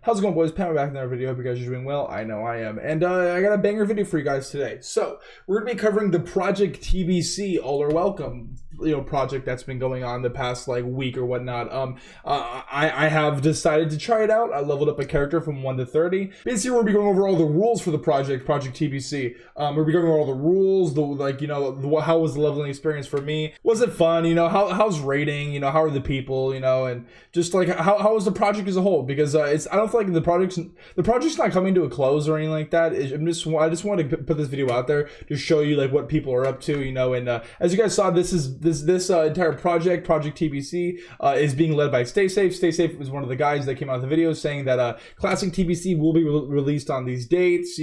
How's it going, boys? Pat back in another video. Hope you guys are doing well. I know I am. And I got a banger video for you guys today. So we're going to be covering the Project TBC All Are Welcome, project that's been going on the past week or whatnot. I have decided to try it out. I leveled up a character from 1 to 30. Basically, we're going to be going over all the rules for the Project TBC. We're going to be going over all the rules, how was the leveling experience for me? Was it fun? How's rating? How are the people? And just how was the project as a whole? Because I don't feel like the project's not coming to a close or anything like that. I just wanted to put this video out there to show you what people are up to. And as you guys saw, this entire project TBC is being led by Stay Safe. Stay Safe was one of the guys that came out of the video saying that Classic TBC will be released on these dates.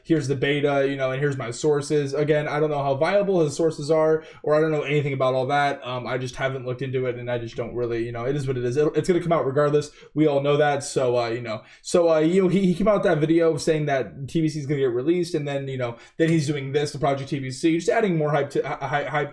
Here's the beta. And here's my sources. Again, I don't know how viable his sources are, or I don't know anything about all that. I just haven't looked into it, and I just don't really. It is what it is. It's gonna come out regardless. We all know that. So he came out with that video saying that TBC is gonna get released, and then then he's doing this, the Project TBC, just adding more hype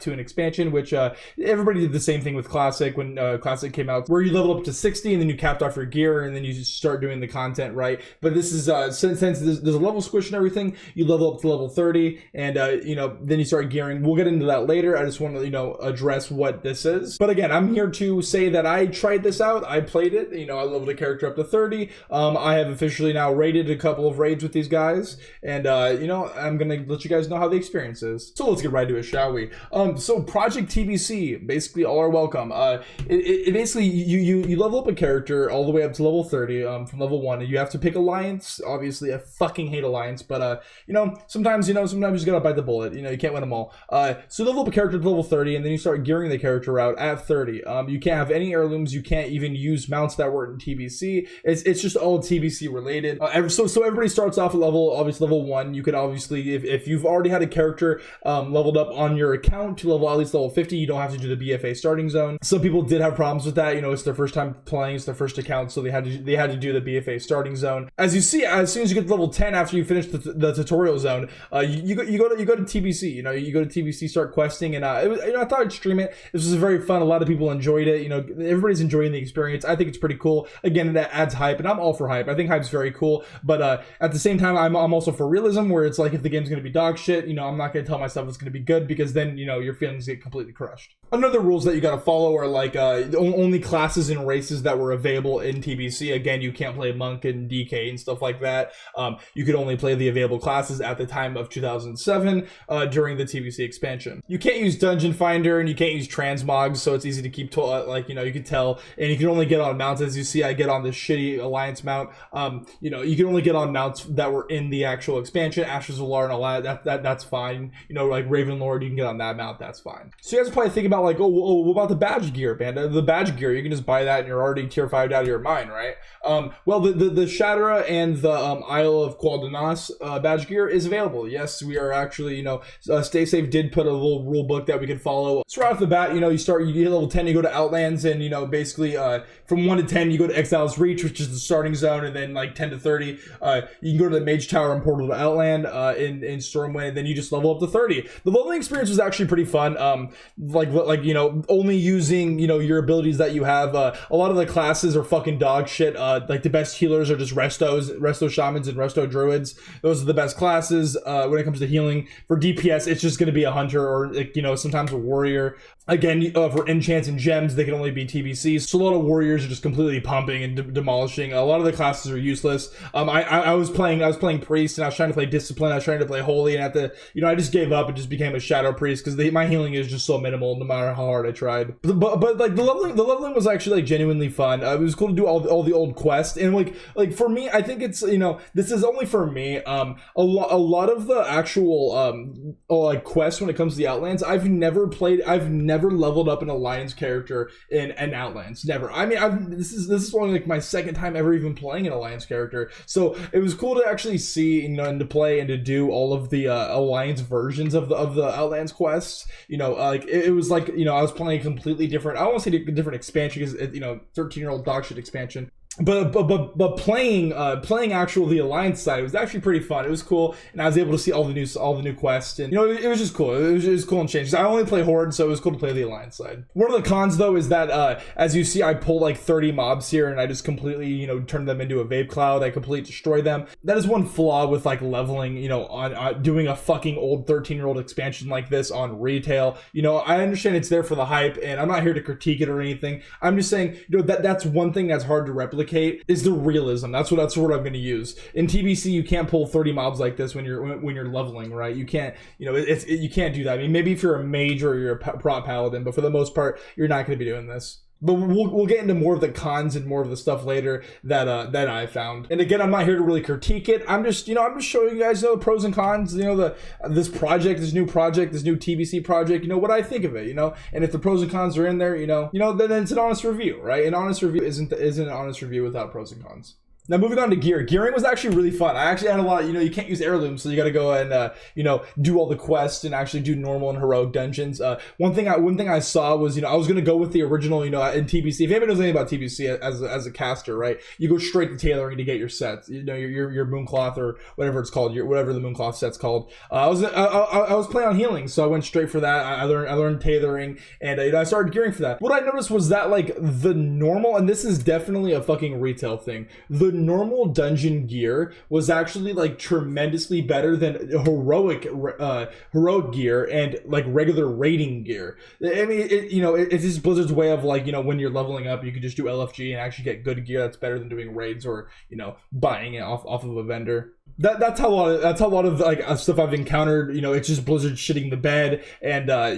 to an expansion, which everybody did the same thing with Classic when Classic came out, where you level up to 60 and then you capped off your gear and then you just start doing the content, right? But this is since there's a level squish and everything, you level up to level 30 and then you start gearing. We'll get into that later. I just want to address what this is. But again, I'm here to say that I tried this out. I played it. I leveled a character up to 30. I have officially now raided a couple of raids with these guys, and I'm gonna let you guys know how the experience is. So let's get right to it, shall we? So Project TBC, basically All Are Welcome. It basically you level up a character all the way up to level 30 from level 1, and you have to pick alliance. Obviously, I fucking hate alliance, but sometimes you just gotta bite the bullet. You can't win them all. So level up a character to level 30, and then you start gearing the character out at 30. You can't have any heirlooms. You can't even use mounts that weren't in TBC. It's just all TBC related. So everybody starts off at level 1. You could obviously, if you've already had a character leveled up on your account to level at least level 50, you don't have to do the BFA starting zone. Some people did have problems with that. It's their first time playing, it's their first account, so they had to do the BFA starting zone. As you see, as soon as you get to level 10, after you finish the tutorial zone, you go to TBC. You go to TBC, start questing, and I thought I'd stream it. This was very fun. A lot of people enjoyed it. Everybody's enjoying the experience. I think it's pretty cool. Again, that adds hype, and I'm all for hype. I think hype's very cool, but at the same time, I'm also for realism, where it's if the game's gonna be dog shit, I'm not gonna tell myself it's gonna be good, because then your feelings get completely crushed. Another rules that you gotta follow are only classes and races that were available in TBC. Again, you can't play Monk and DK and stuff like that. You could only play the available classes at the time of 2007 during the TBC expansion. You can't use Dungeon Finder, and you can't use transmogs, so it's easy to keep you can tell. And you can only get on mounts. As you see, I get on this shitty alliance mount. You can only get on mounts that were in the actual expansion. Ashes of Lar and all that's fine. Ravenlord, you can get on that mount, that's fine. So you guys are probably thinking about what about the badge gear, man? The badge gear, you can just buy that and you're already tier 5'd out of your mind, right? Well, the Shatara and the Isle of Qualdanas badge gear is available. Yes, we are actually, Stay Safe did put a little rule book that we could follow. So right off the bat, you get level 10, you go to Outlands, and basically from 1 to 10 you go to Exile's Reach, which is the starting zone, and then 10 to 30 you can go to the Mage Tower and Portal to Outland in Stormwind, and then you just level up to 30. The leveling experience was actually pretty fun. Only using your abilities that you have. A lot of the classes are fucking dog shit. The best healers are just Resto Shamans and Resto Druids. Those are the best classes when it comes to healing. For DPS, it's just going to be a hunter, or sometimes a warrior. Again, for enchants and gems, they can only be TBC. So a lot of warriors are just completely pumping and demolishing. A lot of the classes are useless. I was playing priest, and I was trying to play discipline. I was trying to play holy, and at the I just gave up and just became a shadow priest, because my healing is just so minimal no matter how hard I tried. But the leveling was actually genuinely fun. It was cool to do all the old quests, and for me, I think it's this is only for me. A lot of the actual quests when it comes to the Outlands, I've never leveled up an Alliance character in an Outlands. Never. I mean, this is only my second time ever even playing an Alliance character. So it was cool to actually see, and to play and to do all of the Alliance versions of the Outlands quests. It was I was playing a completely different. I don't want to say a different expansion, because 13-year-old dog shit expansion. but playing actual the Alliance side was actually pretty fun. It was cool, and I was able to see all the new quests, and it was just cool. It was cool and changed. I only play Horde, so it was cool to play the Alliance side. One of the cons though is that as you see, I pull like 30 mobs here, and I just completely turn them into a vape cloud. I completely destroy them. That is one flaw with like leveling, on doing a fucking old 13-year-old expansion like this on retail. I understand it's there for the hype, and I'm not here to critique it or anything. I'm just saying, that's one thing that's hard to replicate is the realism. That's what I'm going to use. In TBC, you can't pull 30 mobs like this when you're leveling, right? You can't, you can't do that. I mean, maybe if you're a mage or you're a prop paladin, but for the most part, you're not going to be doing this. But we'll get into more of the cons and more of the stuff later that I found. And again, I'm not here to really critique it. I'm just showing you guys the pros and cons. this new TBC project. What I think of it. And if the pros and cons are in there, then it's an honest review, right? An honest review isn't an honest review without pros and cons. Now moving on to gear. Gearing was actually really fun. I actually had a lot, you can't use heirlooms, so you gotta go and, do all the quests and actually do normal and heroic dungeons. One thing I saw was, I was gonna go with the original, in TBC. If anybody knows anything about TBC as a caster, right, you go straight to tailoring to get your sets, your Mooncloth or whatever it's called, whatever the Mooncloth set's called. I was playing on healing, so I went straight for that. I learned tailoring, and I started gearing for that. What I noticed was that like the normal, and this is definitely a fucking retail thing, the normal dungeon gear was actually like tremendously better than heroic gear and like regular raiding gear. I mean, it's just Blizzard's way of like, when you're leveling up, you can just do LFG and actually get good gear that's better than doing raids or buying it off of a vendor. That's how a lot of like stuff I've encountered. It's just Blizzard shitting the bed, and a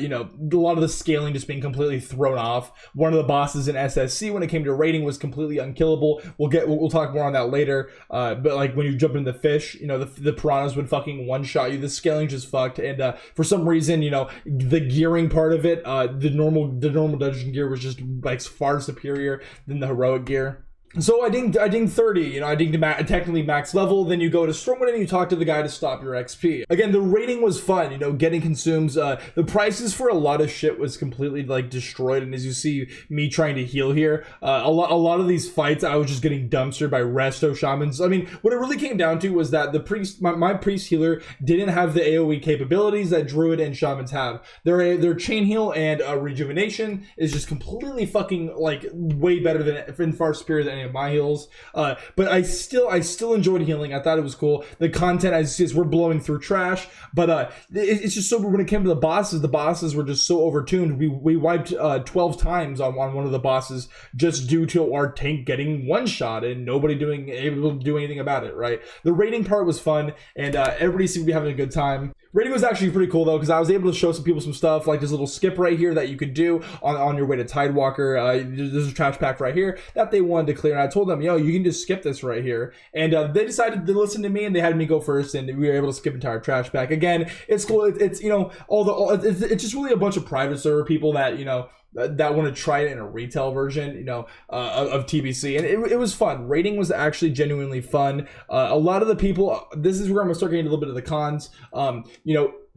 lot of the scaling just being completely thrown off. One of the bosses in SSC when it came to raiding was completely unkillable. We'll talk more on that later. But like when you jump in the fish, the piranhas would fucking one shot you. The scaling just fucked, and for some reason, the gearing part of it, the normal dungeon gear was just like far superior than the heroic gear. So I dinged 30, I dinged technically max level. Then you go to Stormwind and you talk to the guy to stop your XP. Again, the raiding was fun, getting consumes. The prices for a lot of shit was completely like destroyed. And as you see me trying to heal here, a lot of these fights, I was just getting dumpstered by resto shamans. I mean, what it really came down to was that the priest, my priest healer didn't have the AoE capabilities that druid and shamans have. Their chain heal and rejuvenation is just completely fucking like way better than far superior than any of my heals, but I still enjoyed healing. I thought it was cool. The content, as you see, we're blowing through trash, but it's just so when it came to the bosses were just so overtuned. We wiped 12 times on one of the bosses just due to our tank getting one shot and nobody able to do anything about it. Right, the raiding part was fun, and everybody seemed to be having a good time. Raiding was actually pretty cool though, because I was able to show some people some stuff like this little skip right here that you could do on your way to Tidewalker. There's a trash pack right here that they wanted to clear, and I told them, you can just skip this right here, and they decided to listen to me, and they had me go first, and we were able to skip entire trash pack. Again, it's cool. It's it's just really a bunch of private server people that that want to try it in a retail version, of TBC, and it was fun. Raiding was actually genuinely fun. A lot of the people, this is where I'm gonna start getting a little bit of the cons.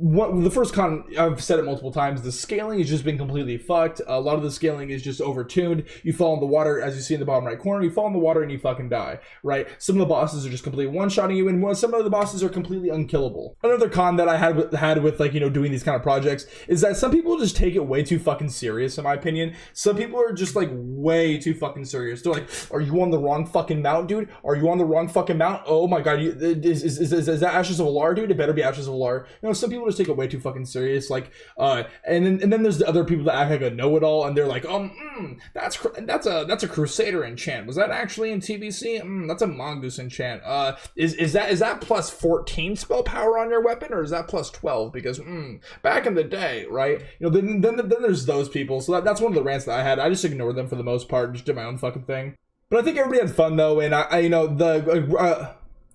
The first con, I've said it multiple times, the scaling has just been completely fucked. A lot of the scaling is just overtuned. You fall in the water, as you see in the bottom right corner, you fall in the water and you fucking die, right? Some of the bosses are just completely one-shotting you, and some of the bosses are completely unkillable. Another con that I had with like, doing these kind of projects is that some people just take it way too fucking serious, in my opinion. Some people are just like way too fucking serious. They're like, are you on the wrong fucking mount, dude? Are you on the wrong fucking mount? Oh my god, is that Ashes of Alar, dude? It better be Ashes of Alar. Some people just take it way too fucking serious, like and then there's the other people that act like a know-it-all, and they're like, that's a Crusader enchant. Was that actually in TBC? That's a Mongoose enchant. Is that plus 14 spell power on your weapon, or is that plus 12? Because back in the day, right? Then there's those people. So that's one of the rants that I had. I just ignored them for the most part and just did my own fucking thing. But I think everybody had fun though, and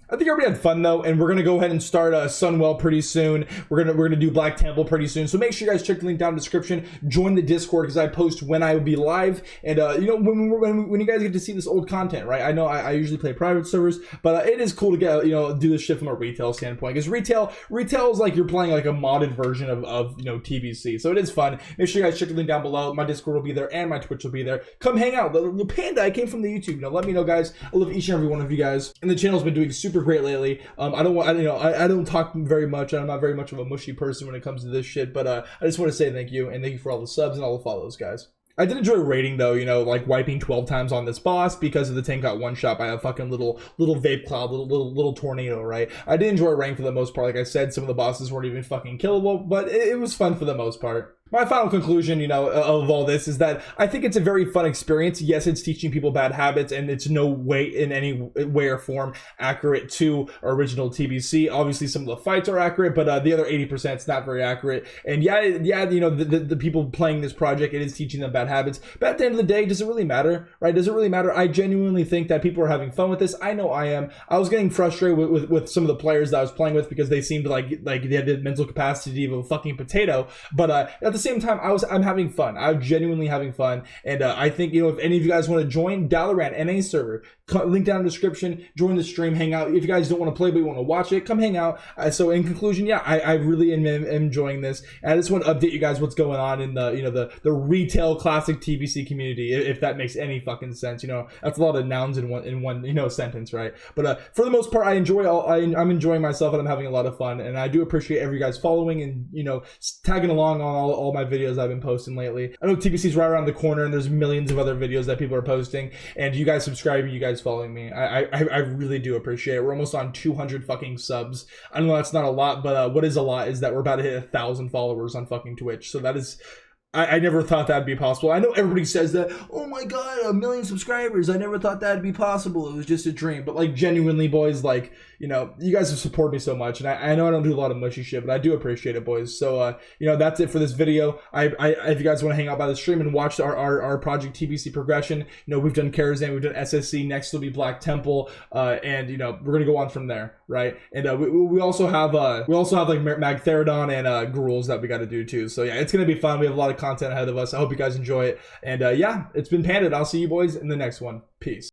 I think everybody had fun though, and we're gonna go ahead and start Sunwell pretty soon. We're gonna do Black Temple pretty soon. So make sure you guys check the link down in the description. Join the Discord because I post when I will be live, and you know when you guys get to see this old content, right? I know I usually play private servers, but it is cool to get do this shit from a retail standpoint because retail is like you're playing like a modded version of TBC. So it is fun. Make sure you guys check the link down below. My Discord will be there and my Twitch will be there. Come hang out. The Panda, I came from the YouTube. Let me know, guys. I love each and every one of you guys, and the channel's been doing super great lately. I don't talk very much. I'm not very much of a mushy person when it comes to this shit, but I just want to say thank you, and thank you for all the subs and all the follows, guys. I did enjoy raiding though, like wiping 12 times on this boss because of the tank got one shot by a fucking little vape cloud, little tornado, right? I did enjoy raiding for the most part. Like I said, some of the bosses weren't even fucking killable, but it was fun for the most part. My final conclusion, of all this is that I think it's a very fun experience. Yes, it's teaching people bad habits, and it's no way in any way or form accurate to original TBC. Obviously, some of the fights are accurate, but the other 80% is not very accurate. And yeah, the people playing this project, it is teaching them bad habits. But at the end of the day, does it really matter, right? Does it really matter? I genuinely think that people are having fun with this. I know I am. I was getting frustrated with some of the players that I was playing with because they seemed like they had the mental capacity of a fucking potato. But at the same time, I'm having fun. I'm genuinely having fun, and I think if any of you guys want to join Valorant NA server, link down in the description. Join the stream, hang out. If you guys don't want to play but you want to watch it, come hang out. So in conclusion, yeah, I really am enjoying this, and I just want to update you guys what's going on in the retail classic TBC community, if that makes any fucking sense. That's a lot of nouns in one sentence, right? But for the most part, I'm enjoying myself, and I'm having a lot of fun, and I do appreciate every guys following and tagging along on all my videos I've been posting lately. I know TBC's right around the corner, and there's millions of other videos that people are posting, and you guys subscribing, you guys following me, I really do appreciate it. We're almost on 200 fucking subs. I know that's not a lot, but what is a lot is that we're about to hit 1,000 followers on fucking Twitch. So that is, I never thought that'd be possible. I know everybody says that, oh my god, 1 million subscribers, I never thought that'd be possible, it was just a dream. But like genuinely, boys, like you guys have supported me so much, and I know I don't do a lot of mushy shit, but I do appreciate it, boys. So that's it for this video. If you guys want to hang out by the stream and watch our Project TBC progression, we've done Karazhan, we've done SSC, next will be Black Temple, and we're gonna go on from there, right? And we also have like Magtheridon and Gruels that we got to do too. So yeah, it's gonna be fun. We have a lot of content ahead of us. I hope you guys enjoy it, and yeah, it's been Panda. I'll see you boys in the next one. Peace.